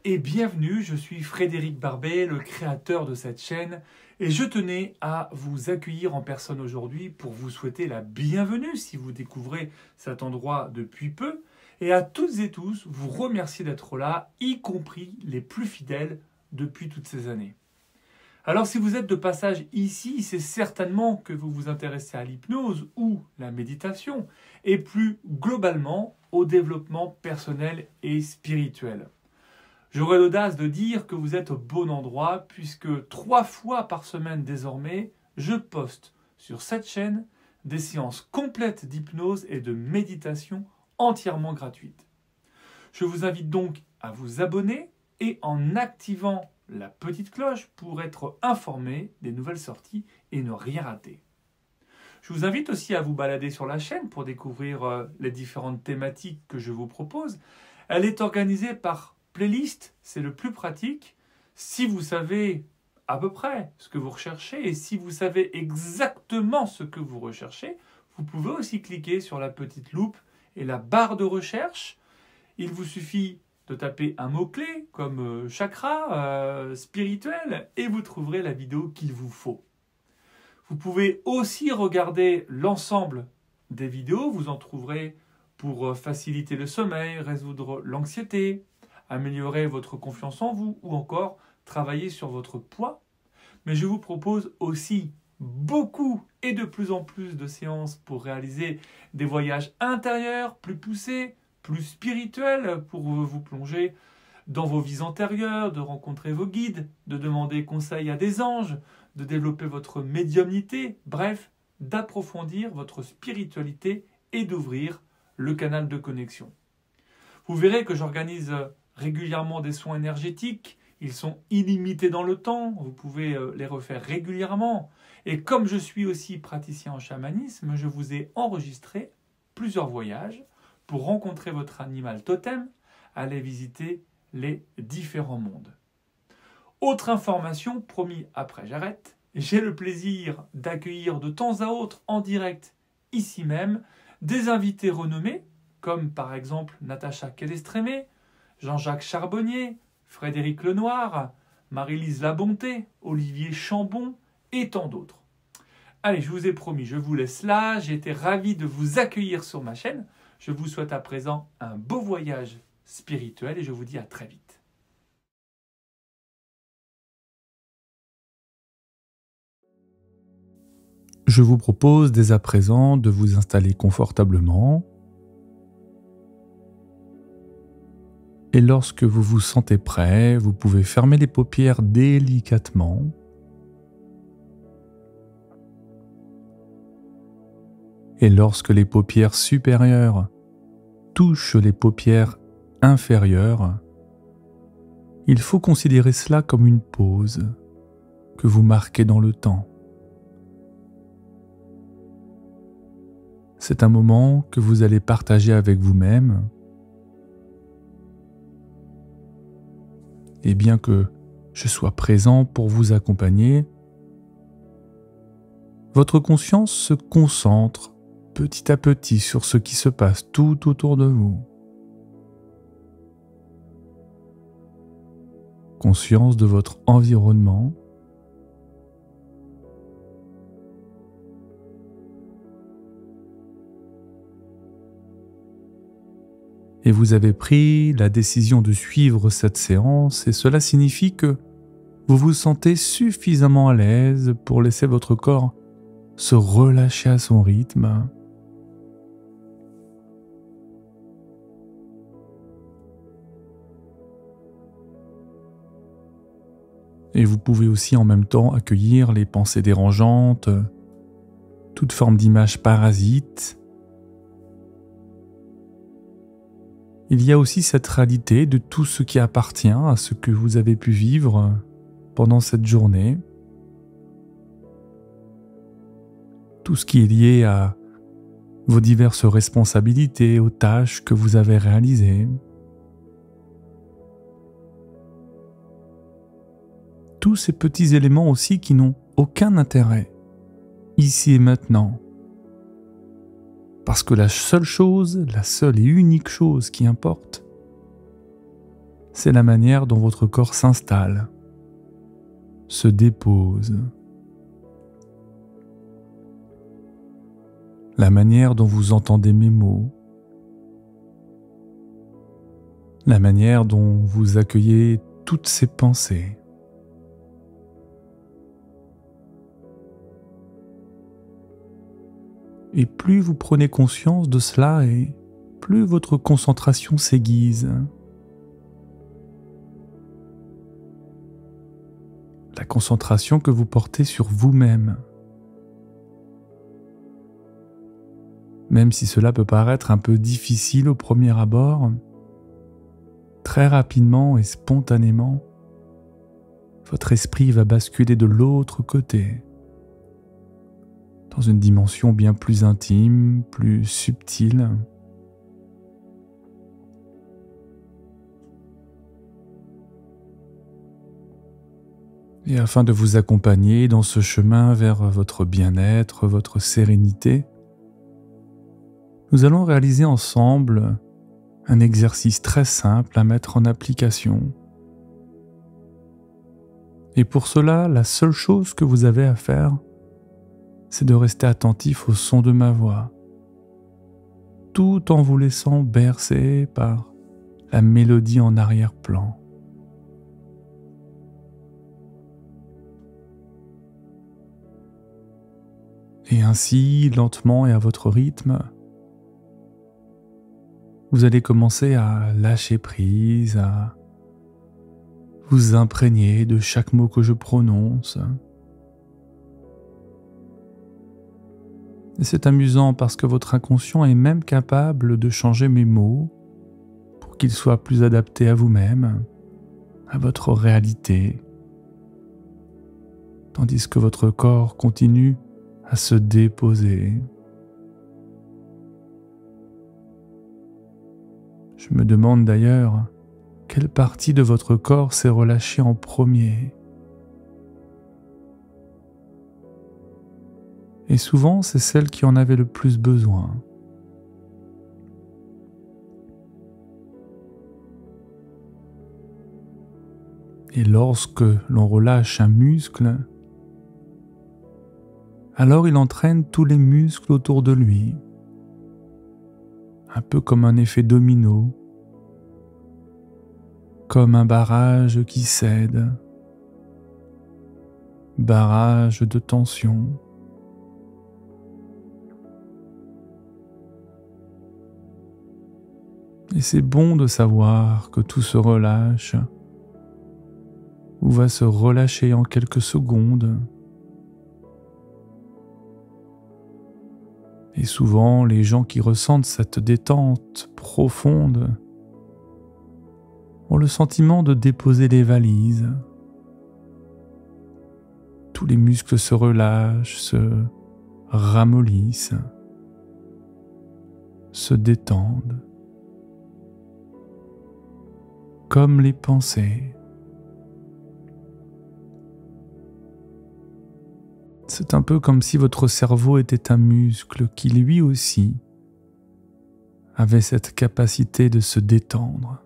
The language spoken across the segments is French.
et bienvenue, je suis Frédéric Barbet, le créateur de cette chaîne et je tenais à vous accueillir en personne aujourd'hui pour vous souhaiter la bienvenue si vous découvrez cet endroit depuis peu et à toutes et tous vous remercier d'être là, y compris les plus fidèles depuis toutes ces années. Alors si vous êtes de passage ici, c'est certainement que vous vous intéressez à l'hypnose ou la méditation et plus globalement au développement personnel et spirituel. J'aurai l'audace de dire que vous êtes au bon endroit puisque 3 fois par semaine désormais, je poste sur cette chaîne des séances complètes d'hypnose et de méditation entièrement gratuites. Je vous invite donc à vous abonner et en activant la petite cloche pour être informé des nouvelles sorties et ne rien rater. Je vous invite aussi à vous balader sur la chaîne pour découvrir les différentes thématiques que je vous propose. Elle est organisée par playlist, c'est le plus pratique. Si vous savez à peu près ce que vous recherchez et si vous savez exactement ce que vous recherchez, vous pouvez aussi cliquer sur la petite loupe et la barre de recherche. Il vous suffit de taper un mot-clé comme chakra, spirituel, et vous trouverez la vidéo qu'il vous faut. Vous pouvez aussi regarder l'ensemble des vidéos, vous en trouverez pour faciliter le sommeil, résoudre l'anxiété, améliorer votre confiance en vous ou encore travailler sur votre poids. Mais je vous propose aussi beaucoup et de plus en plus de séances pour réaliser des voyages intérieurs plus poussés, plus spirituel pour vous plonger dans vos vies antérieures, de rencontrer vos guides, de demander conseil à des anges, de développer votre médiumnité, bref, d'approfondir votre spiritualité et d'ouvrir le canal de connexion. Vous verrez que j'organise régulièrement des soins énergétiques, ils sont illimités dans le temps, vous pouvez les refaire régulièrement. Et comme je suis aussi praticien en chamanisme, je vous ai enregistré plusieurs voyages pour rencontrer votre animal totem, aller visiter les différents mondes. Autre information, promis après j'arrête, j'ai le plaisir d'accueillir de temps à autre en direct, ici même, des invités renommés, comme par exemple Natacha Kelestrémé, Jean-Jacques Charbonnier, Frédéric Lenoir, Marie-Lise Labonté, Olivier Chambon et tant d'autres. Allez, je vous ai promis, je vous laisse là, j'ai été ravi de vous accueillir sur ma chaîne. Je vous souhaite à présent un beau voyage spirituel et je vous dis à très vite. Je vous propose dès à présent de vous installer confortablement et lorsque vous vous sentez prêt, vous pouvez fermer les paupières délicatement et lorsque les paupières supérieures touchent les paupières inférieures, il faut considérer cela comme une pause que vous marquez dans le temps. C'est un moment que vous allez partager avec vous-même. Et bien que je sois présent pour vous accompagner, votre conscience se concentre petit à petit sur ce qui se passe tout autour de vous. Conscience de votre environnement. Et vous avez pris la décision de suivre cette séance et cela signifie que vous vous sentez suffisamment à l'aise pour laisser votre corps se relâcher à son rythme. Et vous pouvez aussi en même temps accueillir les pensées dérangeantes, toute forme d'image parasite. Il y a aussi cette réalité de tout ce qui appartient à ce que vous avez pu vivre pendant cette journée. Tout ce qui est lié à vos diverses responsabilités, aux tâches que vous avez réalisées. Tous ces petits éléments aussi qui n'ont aucun intérêt, ici et maintenant. Parce que la seule chose, la seule et unique chose qui importe, c'est la manière dont votre corps s'installe, se dépose, la manière dont vous entendez mes mots, la manière dont vous accueillez toutes ces pensées. Et plus vous prenez conscience de cela et plus votre concentration s'aiguise. La concentration que vous portez sur vous-même. Même si cela peut paraître un peu difficile au premier abord, très rapidement et spontanément, votre esprit va basculer de l'autre côté, dans une dimension bien plus intime, plus subtile. Et afin de vous accompagner dans ce chemin vers votre bien-être, votre sérénité, nous allons réaliser ensemble un exercice très simple à mettre en application. Et pour cela, la seule chose que vous avez à faire, c'est de rester attentif au son de ma voix, tout en vous laissant bercer par la mélodie en arrière-plan. Et ainsi, lentement et à votre rythme, vous allez commencer à lâcher prise, à vous imprégner de chaque mot que je prononce. Et c'est amusant parce que votre inconscient est même capable de changer mes mots pour qu'ils soient plus adaptés à vous-même, à votre réalité, tandis que votre corps continue à se déposer. Je me demande d'ailleurs quelle partie de votre corps s'est relâchée en premier. Et souvent, c'est celle qui en avait le plus besoin. Et lorsque l'on relâche un muscle, alors il entraîne tous les muscles autour de lui, un peu comme un effet domino, comme un barrage qui cède, barrage de tension. Et c'est bon de savoir que tout se relâche, ou va se relâcher en quelques secondes. Et souvent, les gens qui ressentent cette détente profonde ont le sentiment de déposer les valises. Tous les muscles se relâchent, se ramollissent, se détendent, comme les pensées. C'est un peu comme si votre cerveau était un muscle qui lui aussi avait cette capacité de se détendre.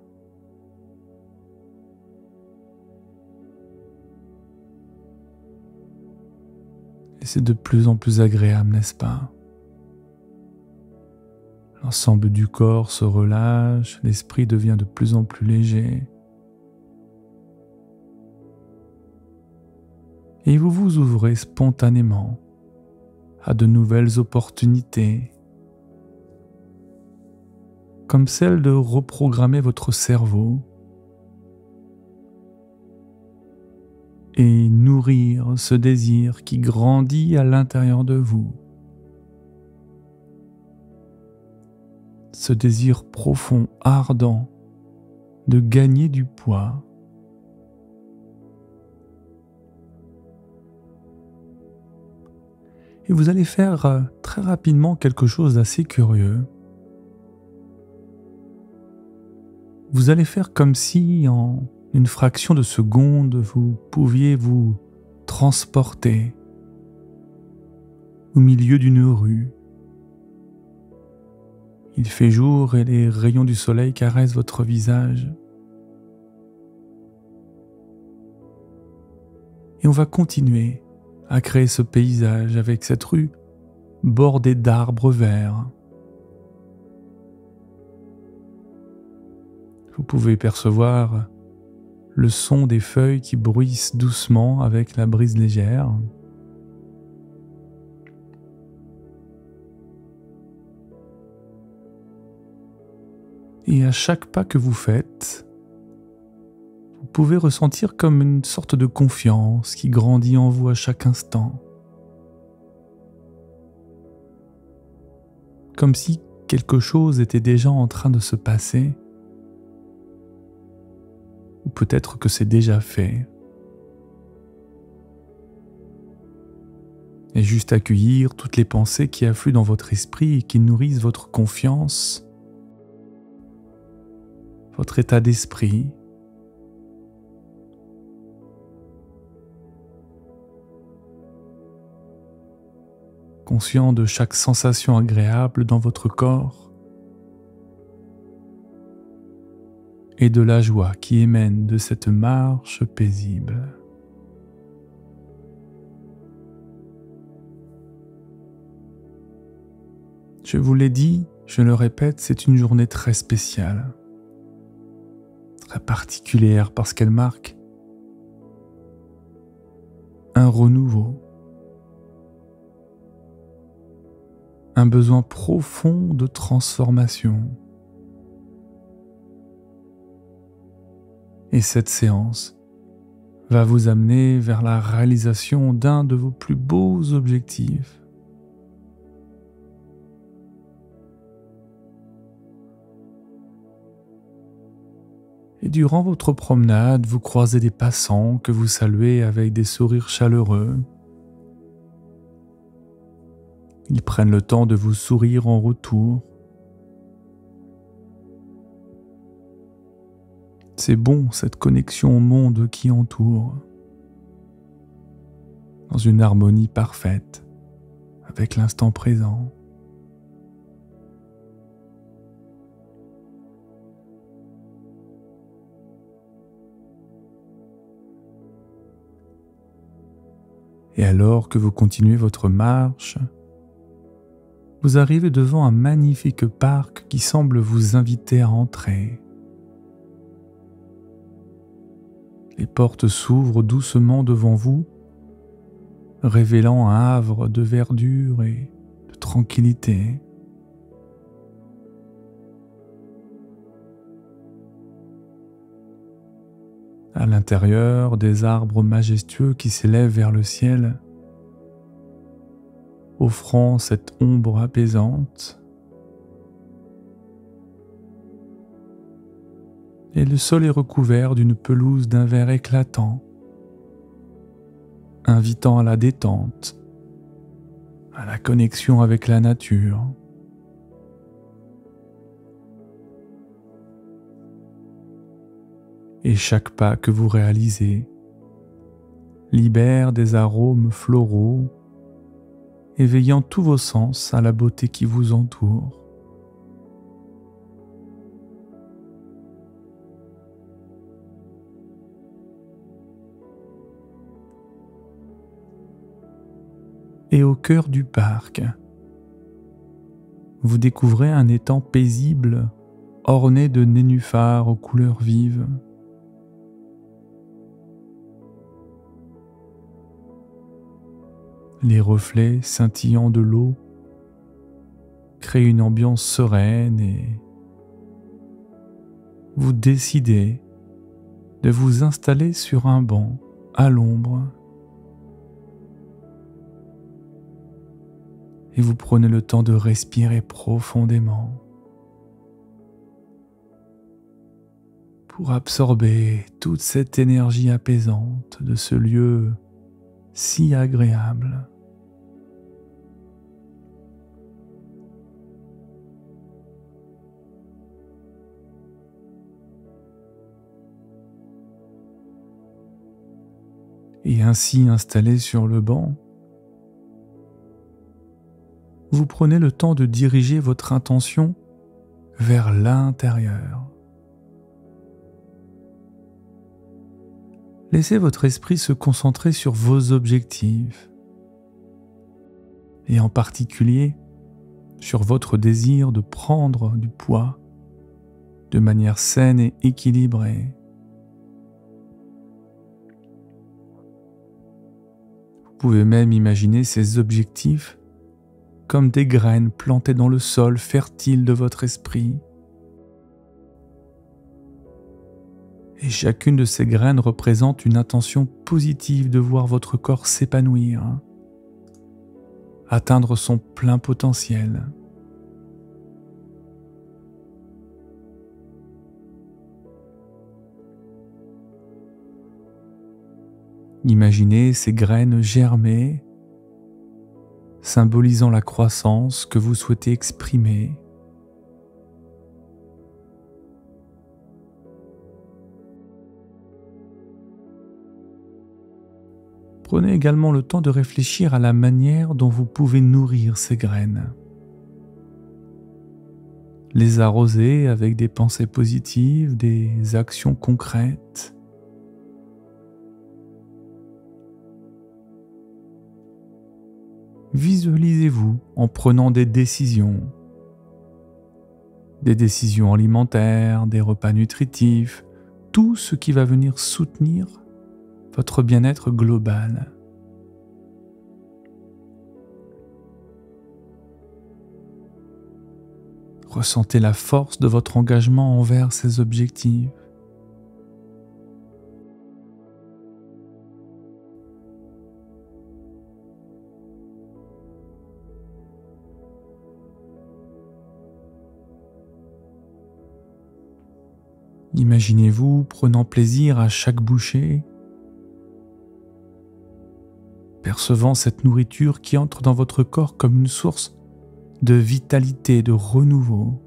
Et c'est de plus en plus agréable, n'est-ce pas? L'ensemble du corps se relâche, l'esprit devient de plus en plus léger. Et vous vous ouvrez spontanément à de nouvelles opportunités, comme celle de reprogrammer votre cerveau et nourrir ce désir qui grandit à l'intérieur de vous. Ce désir profond, ardent, de gagner du poids. Et vous allez faire très rapidement quelque chose d'assez curieux. Vous allez faire comme si, en une fraction de seconde, vous pouviez vous transporter au milieu d'une rue. Il fait jour et les rayons du soleil caressent votre visage. Et on va continuer à créer ce paysage avec cette rue bordée d'arbres verts. Vous pouvez percevoir le son des feuilles qui bruissent doucement avec la brise légère. Et à chaque pas que vous faites, vous pouvez ressentir comme une sorte de confiance qui grandit en vous à chaque instant. Comme si quelque chose était déjà en train de se passer. Ou peut-être que c'est déjà fait. Et juste accueillir toutes les pensées qui affluent dans votre esprit et qui nourrissent votre confiance, votre état d'esprit. Conscient de chaque sensation agréable dans votre corps et de la joie qui émane de cette marche paisible. Je vous l'ai dit, je le répète, c'est une journée très spéciale, très particulière parce qu'elle marque un renouveau, un besoin profond de transformation. Et cette séance va vous amener vers la réalisation d'un de vos plus beaux objectifs. Et durant votre promenade, vous croisez des passants que vous saluez avec des sourires chaleureux. Ils prennent le temps de vous sourire en retour. C'est bon, cette connexion au monde qui entoure, dans une harmonie parfaite avec l'instant présent. Et alors que vous continuez votre marche, vous arrivez devant un magnifique parc qui semble vous inviter à entrer. Les portes s'ouvrent doucement devant vous, révélant un havre de verdure et de tranquillité. À l'intérieur, des arbres majestueux qui s'élèvent vers le ciel, offrant cette ombre apaisante. Et le sol est recouvert d'une pelouse d'un vert éclatant, invitant à la détente, à la connexion avec la nature. Et chaque pas que vous réalisez libère des arômes floraux, éveillant tous vos sens à la beauté qui vous entoure. Et au cœur du parc, vous découvrez un étang paisible orné de nénuphars aux couleurs vives. Les reflets scintillants de l'eau créent une ambiance sereine et vous décidez de vous installer sur un banc à l'ombre. Et vous prenez le temps de respirer profondément pour absorber toute cette énergie apaisante de ce lieu si agréable. Et ainsi installé sur le banc, vous prenez le temps de diriger votre intention vers l'intérieur. Laissez votre esprit se concentrer sur vos objectifs, et en particulier sur votre désir de prendre du poids de manière saine et équilibrée. Vous pouvez même imaginer ces objectifs comme des graines plantées dans le sol fertile de votre esprit. Et chacune de ces graines représente une intention positive de voir votre corps s'épanouir, atteindre son plein potentiel. Imaginez ces graines germer, symbolisant la croissance que vous souhaitez exprimer. Prenez également le temps de réfléchir à la manière dont vous pouvez nourrir ces graines. Les arroser avec des pensées positives, des actions concrètes. Visualisez-vous en prenant des décisions alimentaires, des repas nutritifs, tout ce qui va venir soutenir votre bien-être global. Ressentez la force de votre engagement envers ces objectifs. Imaginez-vous prenant plaisir à chaque bouchée, percevant cette nourriture qui entre dans votre corps comme une source de vitalité, de renouveau.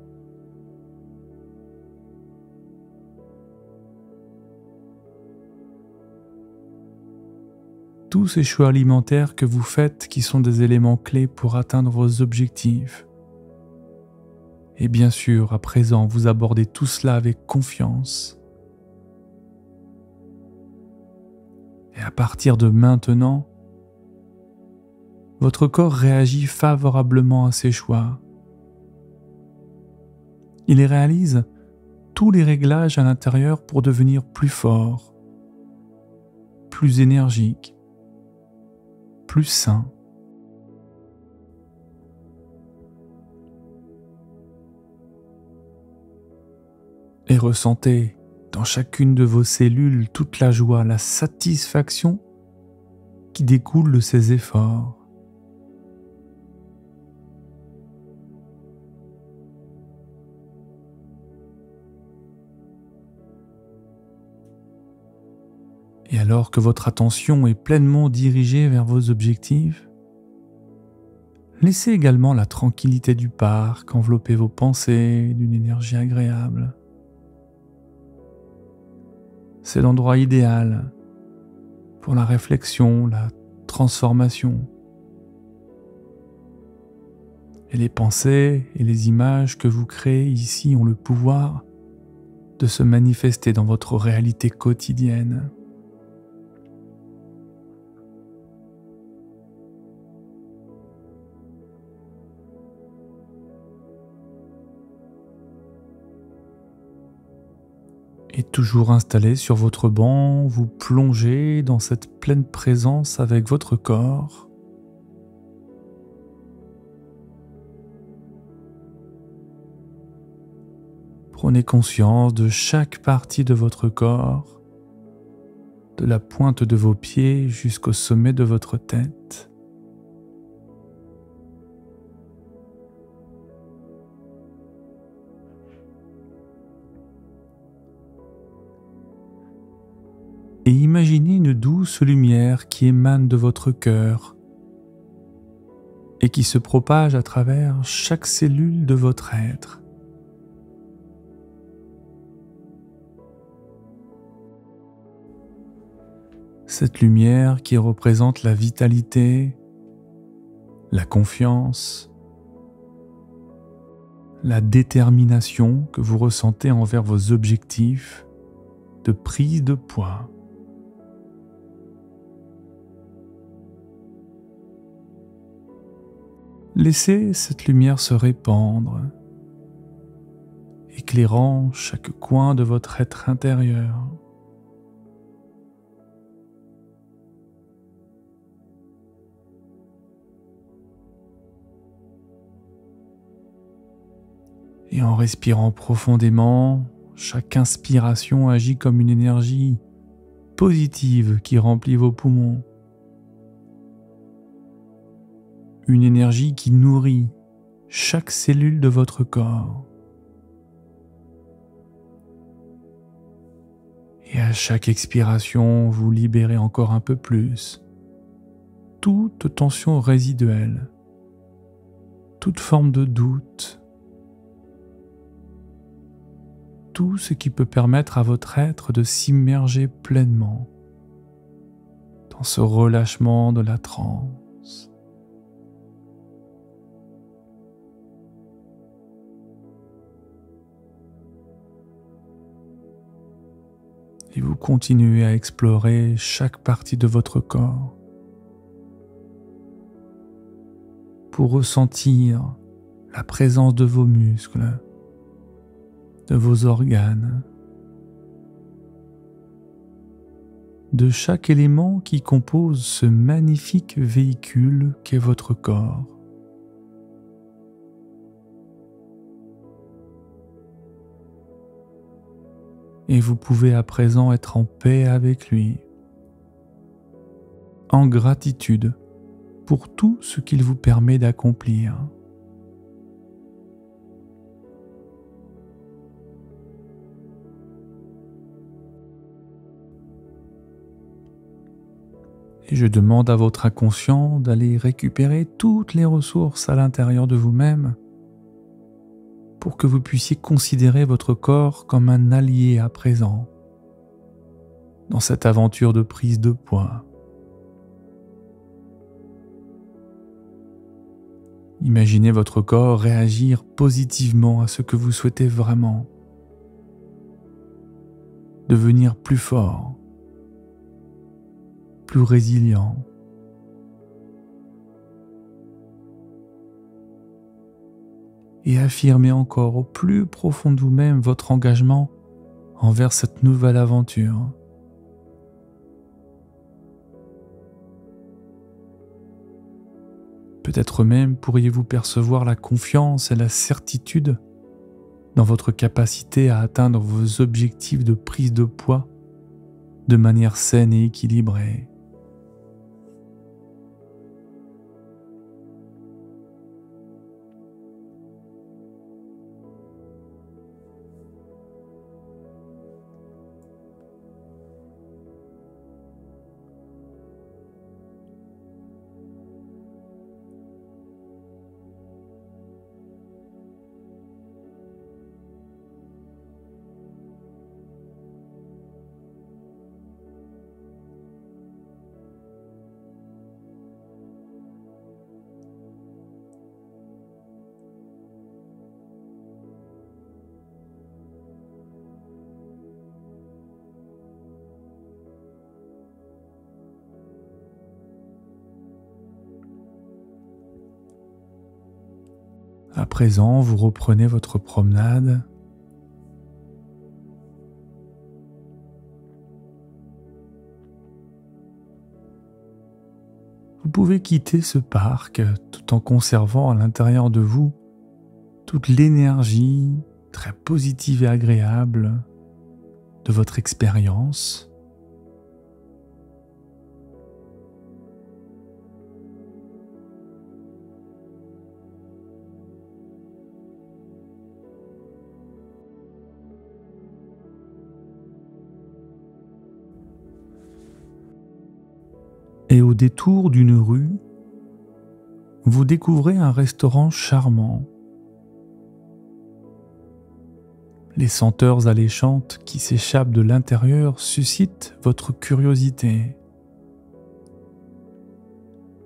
Tous ces choix alimentaires que vous faites qui sont des éléments clés pour atteindre vos objectifs. Et bien sûr, à présent, vous abordez tout cela avec confiance. Et à partir de maintenant, votre corps réagit favorablement à ces choix. Il réalise tous les réglages à l'intérieur pour devenir plus fort, plus énergique, plus sain. Et ressentez dans chacune de vos cellules toute la joie, la satisfaction qui découle de ces efforts. Et alors que votre attention est pleinement dirigée vers vos objectifs, laissez également la tranquillité du parc envelopper vos pensées d'une énergie agréable. C'est l'endroit idéal pour la réflexion, la transformation. Et les pensées et les images que vous créez ici ont le pouvoir de se manifester dans votre réalité quotidienne. Et toujours installé sur votre banc, vous plongez dans cette pleine présence avec votre corps. Prenez conscience de chaque partie de votre corps, de la pointe de vos pieds jusqu'au sommet de votre tête. Et imaginez une douce lumière qui émane de votre cœur et qui se propage à travers chaque cellule de votre être. Cette lumière qui représente la vitalité, la confiance, la détermination que vous ressentez envers vos objectifs de prise de poids. Laissez cette lumière se répandre, éclairant chaque coin de votre être intérieur. Et en respirant profondément, chaque inspiration agit comme une énergie positive qui remplit vos poumons. Une énergie qui nourrit chaque cellule de votre corps. Et à chaque expiration, vous libérez encore un peu plus toute tension résiduelle, toute forme de doute, tout ce qui peut permettre à votre être de s'immerger pleinement dans ce relâchement de la transe. Et vous continuez à explorer chaque partie de votre corps pour ressentir la présence de vos muscles, de vos organes, de chaque élément qui compose ce magnifique véhicule qu'est votre corps. Et vous pouvez à présent être en paix avec lui, en gratitude pour tout ce qu'il vous permet d'accomplir. Et je demande à votre inconscient d'aller récupérer toutes les ressources à l'intérieur de vous-même pour que vous puissiez considérer votre corps comme un allié à présent dans cette aventure de prise de poids. Imaginez votre corps réagir positivement à ce que vous souhaitez vraiment. Devenir plus fort, plus résilient. Et affirmez encore au plus profond de vous-même votre engagement envers cette nouvelle aventure. Peut-être même pourriez-vous percevoir la confiance et la certitude dans votre capacité à atteindre vos objectifs de prise de poids de manière saine et équilibrée. À présent, vous reprenez votre promenade. Vous pouvez quitter ce parc tout en conservant à l'intérieur de vous toute l'énergie très positive et agréable de votre expérience. Et au détour d'une rue, vous découvrez un restaurant charmant. Les senteurs alléchantes qui s'échappent de l'intérieur suscitent votre curiosité.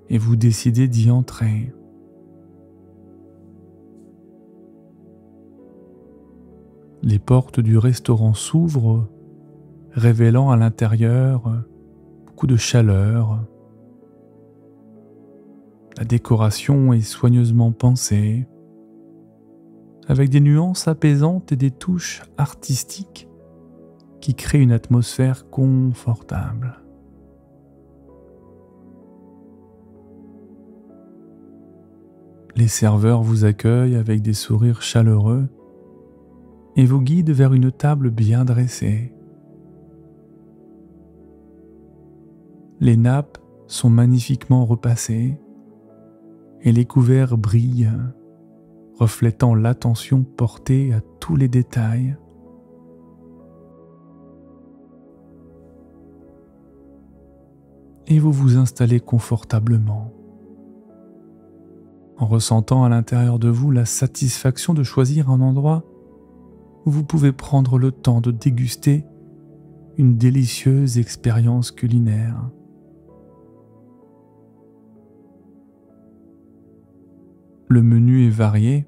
Et vous décidez d'y entrer. Les portes du restaurant s'ouvrent, révélant à l'intérieur beaucoup de chaleur, La décoration est soigneusement pensée, avec des nuances apaisantes et des touches artistiques qui créent une atmosphère confortable. Les serveurs vous accueillent avec des sourires chaleureux et vous guident vers une table bien dressée. Les nappes sont magnifiquement repassées et les couverts brillent, reflétant l'attention portée à tous les détails. Et vous vous installez confortablement, en ressentant à l'intérieur de vous la satisfaction de choisir un endroit où vous pouvez prendre le temps de déguster une délicieuse expérience culinaire. Le menu est varié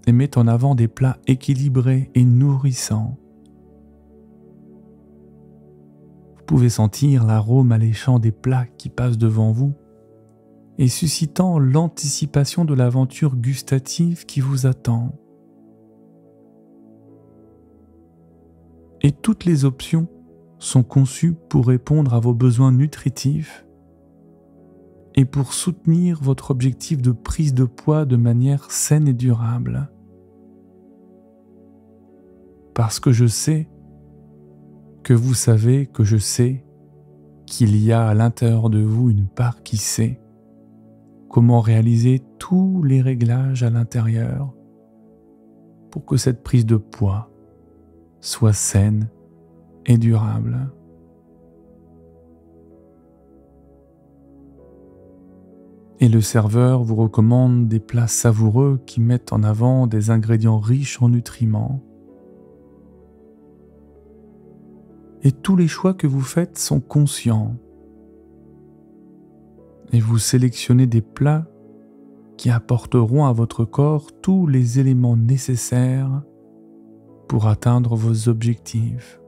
et met en avant des plats équilibrés et nourrissants. Vous pouvez sentir l'arôme alléchant des plats qui passent devant vous et suscitant l'anticipation de l'aventure gustative qui vous attend. Et toutes les options sont conçues pour répondre à vos besoins nutritifs et pour soutenir votre objectif de prise de poids de manière saine et durable. Parce que je sais que vous savez que je sais qu'il y a à l'intérieur de vous une part qui sait comment réaliser tous les réglages à l'intérieur pour que cette prise de poids soit saine et durable. Et le serveur vous recommande des plats savoureux qui mettent en avant des ingrédients riches en nutriments. Et tous les choix que vous faites sont conscients. Et vous sélectionnez des plats qui apporteront à votre corps tous les éléments nécessaires pour atteindre vos objectifs.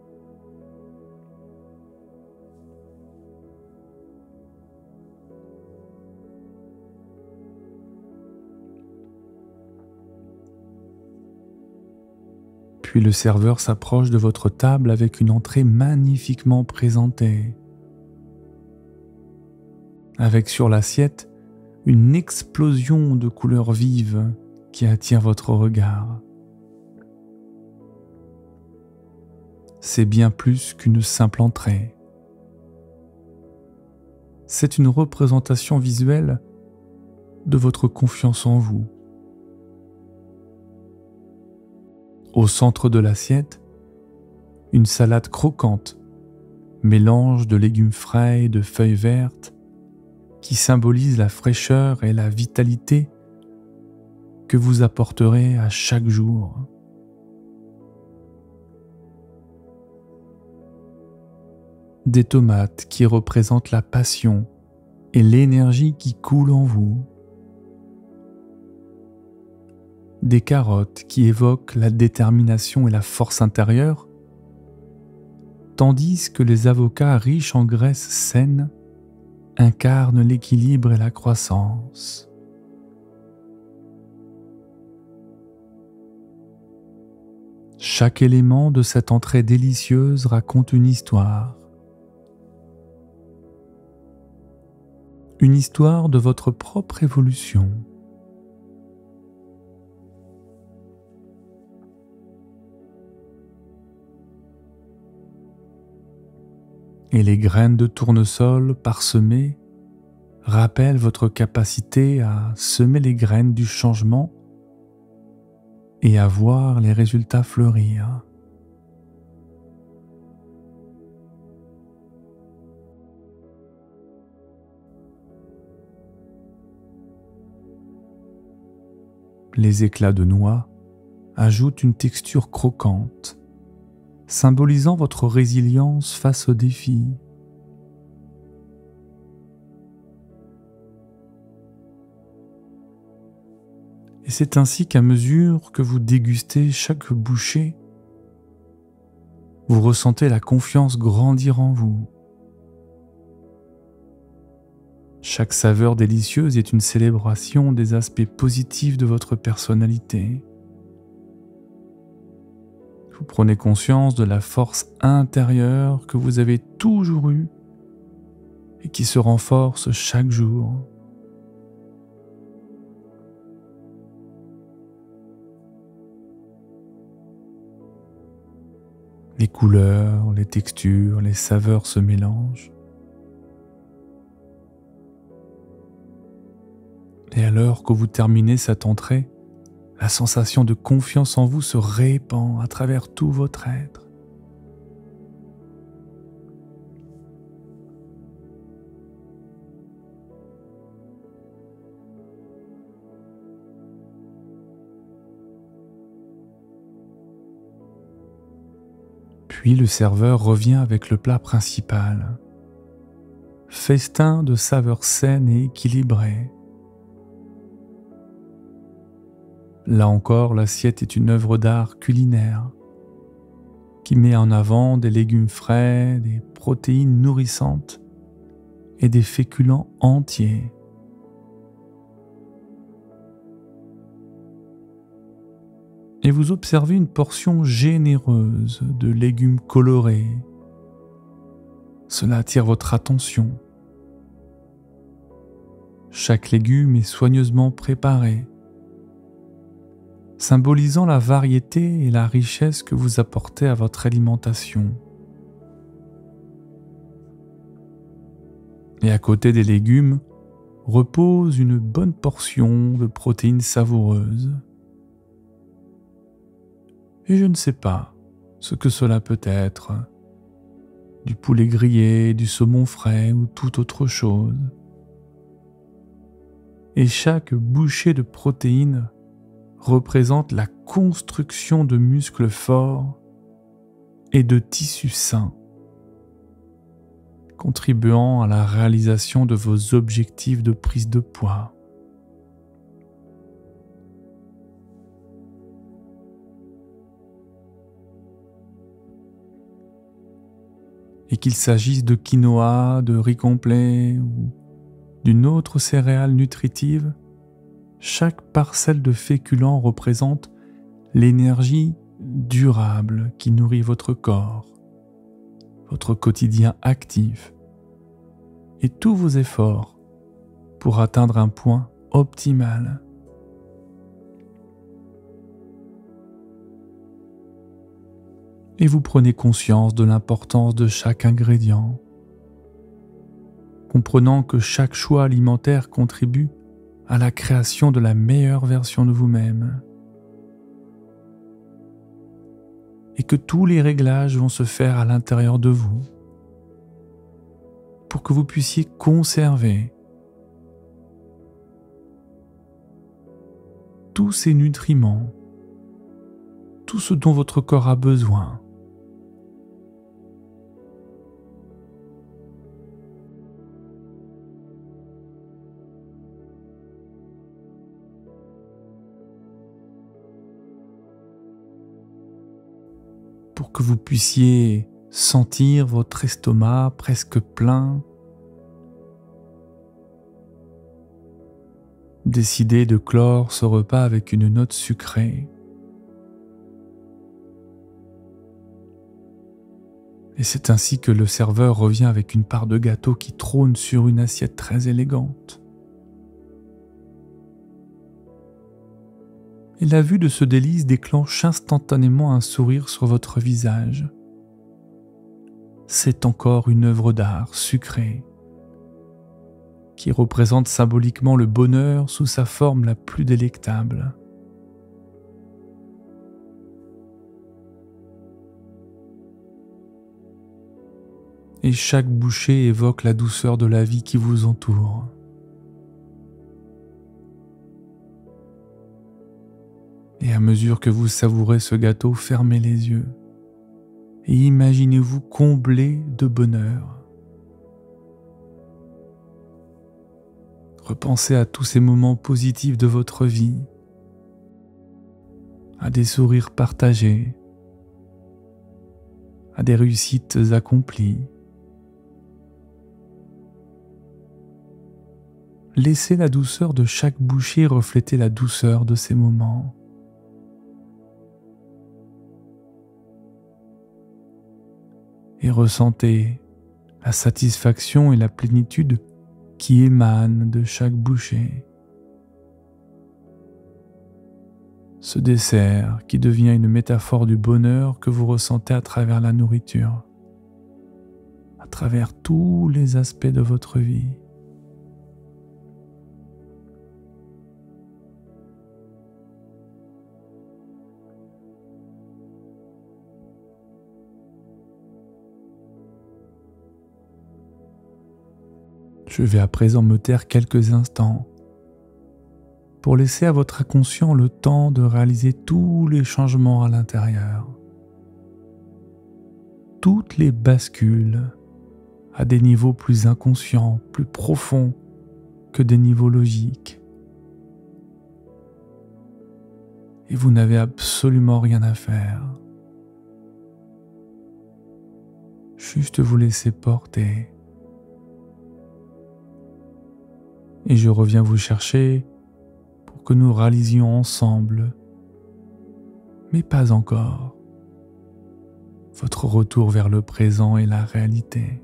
Puis le serveur s'approche de votre table avec une entrée magnifiquement présentée, avec sur l'assiette une explosion de couleurs vives qui attire votre regard. C'est bien plus qu'une simple entrée. C'est une représentation visuelle de votre confiance en vous. Au centre de l'assiette, une salade croquante, mélange de légumes frais et de feuilles vertes, qui symbolise la fraîcheur et la vitalité que vous apporterez à chaque jour. Des tomates qui représentent la passion et l'énergie qui coule en vous. Des carottes qui évoquent la détermination et la force intérieure, tandis que les avocats riches en graisses saines incarnent l'équilibre et la croissance. Chaque élément de cette entrée délicieuse raconte une histoire. Une histoire de votre propre évolution. Et les graines de tournesol parsemées rappellent votre capacité à semer les graines du changement et à voir les résultats fleurir. Les éclats de noix ajoutent une texture croquante, symbolisant votre résilience face aux défis. Et c'est ainsi qu'à mesure que vous dégustez chaque bouchée, vous ressentez la confiance grandir en vous. Chaque saveur délicieuse est une célébration des aspects positifs de votre personnalité. Vous prenez conscience de la force intérieure que vous avez toujours eue et qui se renforce chaque jour. Les couleurs, les textures, les saveurs se mélangent. Et alors que vous terminez cette entrée, la sensation de confiance en vous se répand à travers tout votre être. Puis le serveur revient avec le plat principal. Festin de saveurs saines et équilibrées. Là encore, l'assiette est une œuvre d'art culinaire qui met en avant des légumes frais, des protéines nourrissantes et des féculents entiers. Et vous observez une portion généreuse de légumes colorés. Cela attire votre attention. Chaque légume est soigneusement préparé, symbolisant la variété et la richesse que vous apportez à votre alimentation. Et à côté des légumes repose une bonne portion de protéines savoureuses. Et je ne sais pas ce que cela peut être, du poulet grillé, du saumon frais ou toute autre chose. Et chaque bouchée de protéines représente la construction de muscles forts et de tissus sains, contribuant à la réalisation de vos objectifs de prise de poids. Et qu'il s'agisse de quinoa, de riz complet ou d'une autre céréale nutritive, chaque parcelle de féculents représente l'énergie durable qui nourrit votre corps, votre quotidien actif et tous vos efforts pour atteindre un point optimal. Et vous prenez conscience de l'importance de chaque ingrédient, comprenant que chaque choix alimentaire contribue à la création de la meilleure version de vous-même, et que tous les réglages vont se faire à l'intérieur de vous pour que vous puissiez conserver tous ces nutriments, tout ce dont votre corps a besoin. Pour que vous puissiez sentir votre estomac presque plein, décidez de clore ce repas avec une note sucrée. Et c'est ainsi que le serveur revient avec une part de gâteau qui trône sur une assiette très élégante. Et la vue de ce délice déclenche instantanément un sourire sur votre visage. C'est encore une œuvre d'art sucrée qui représente symboliquement le bonheur sous sa forme la plus délectable. Et chaque bouchée évoque la douceur de la vie qui vous entoure. Et à mesure que vous savourez ce gâteau, fermez les yeux et imaginez-vous comblé de bonheur. Repensez à tous ces moments positifs de votre vie, à des sourires partagés, à des réussites accomplies. Laissez la douceur de chaque bouchée refléter la douceur de ces moments. Et ressentez la satisfaction et la plénitude qui émanent de chaque bouchée. Ce dessert qui devient une métaphore du bonheur que vous ressentez à travers la nourriture, à travers tous les aspects de votre vie. Je vais à présent me taire quelques instants pour laisser à votre inconscient le temps de réaliser tous les changements à l'intérieur, toutes les bascules à des niveaux plus inconscients, plus profonds que des niveaux logiques. Et vous n'avez absolument rien à faire. Juste vous laisser porter. Et je reviens vous chercher pour que nous réalisions ensemble, mais pas encore, votre retour vers le présent et la réalité.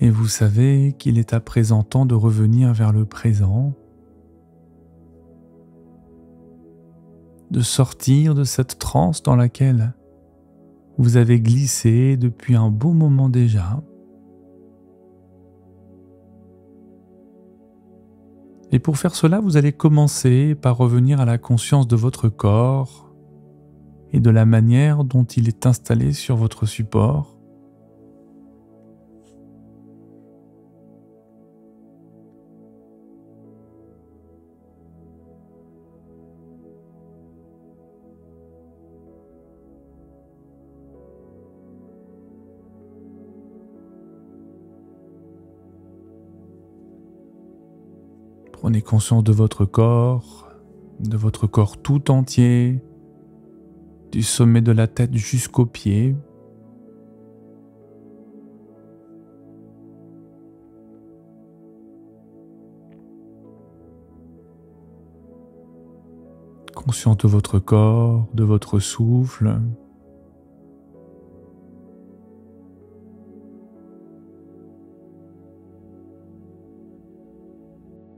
Et vous savez qu'il est à présent temps de revenir vers le présent, de sortir de cette transe dans laquelle vous avez glissé depuis un bon moment déjà. Et pour faire cela, vous allez commencer par revenir à la conscience de votre corps et de la manière dont il est installé sur votre support. Prenez conscience de votre corps tout entier, du sommet de la tête jusqu'aux pieds. Conscient de votre corps, de votre souffle.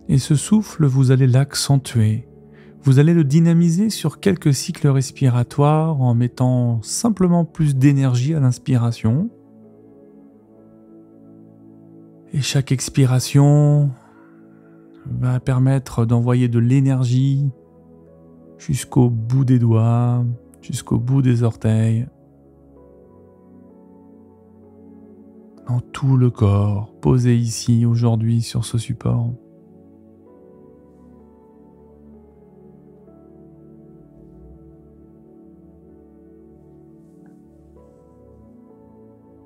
Et ce souffle, vous allez l'accentuer. Vous allez le dynamiser sur quelques cycles respiratoires en mettant simplement plus d'énergie à l'inspiration. Et chaque expiration va permettre d'envoyer de l'énergie jusqu'au bout des doigts, jusqu'au bout des orteils, dans tout le corps, posé ici, aujourd'hui, sur ce support.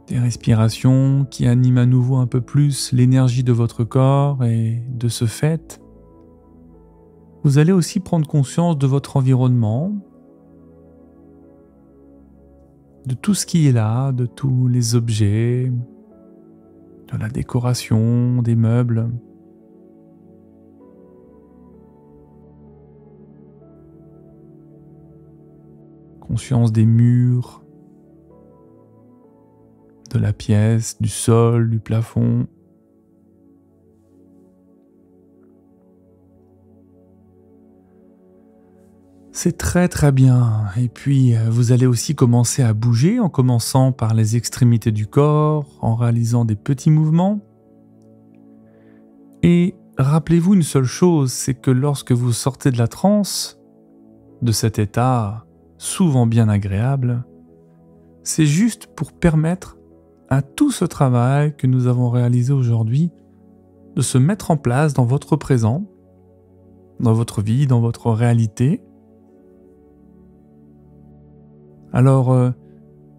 Des respirations qui animent à nouveau un peu plus l'énergie de votre corps et de ce fait, vous allez aussi prendre conscience de votre environnement, de tout ce qui est là, de tous les objets, de la décoration, des meubles. Conscience des murs, de la pièce, du sol, du plafond. C'est très très bien. Et puis vous allez aussi commencer à bouger en commençant par les extrémités du corps, en réalisant des petits mouvements. Et rappelez-vous une seule chose, c'est que lorsque vous sortez de la transe, de cet état souvent bien agréable, c'est juste pour permettre à tout ce travail que nous avons réalisé aujourd'hui de se mettre en place dans votre présent, dans votre vie, dans votre réalité. Alors,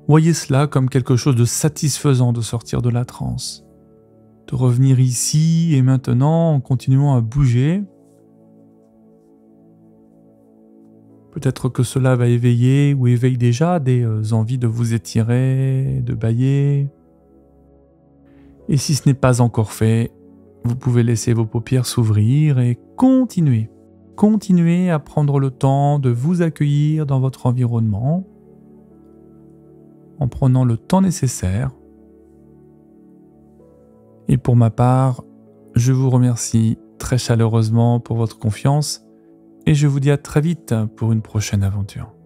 voyez cela comme quelque chose de satisfaisant de sortir de la transe, de revenir ici et maintenant en continuant à bouger. Peut-être que cela va éveiller ou éveille déjà des envies de vous étirer, de bâiller. Et si ce n'est pas encore fait, vous pouvez laisser vos paupières s'ouvrir et continuer. Continuez à prendre le temps de vous accueillir dans votre environnement en prenant le temps nécessaire. Et pour ma part, je vous remercie très chaleureusement pour votre confiance et je vous dis à très vite pour une prochaine aventure.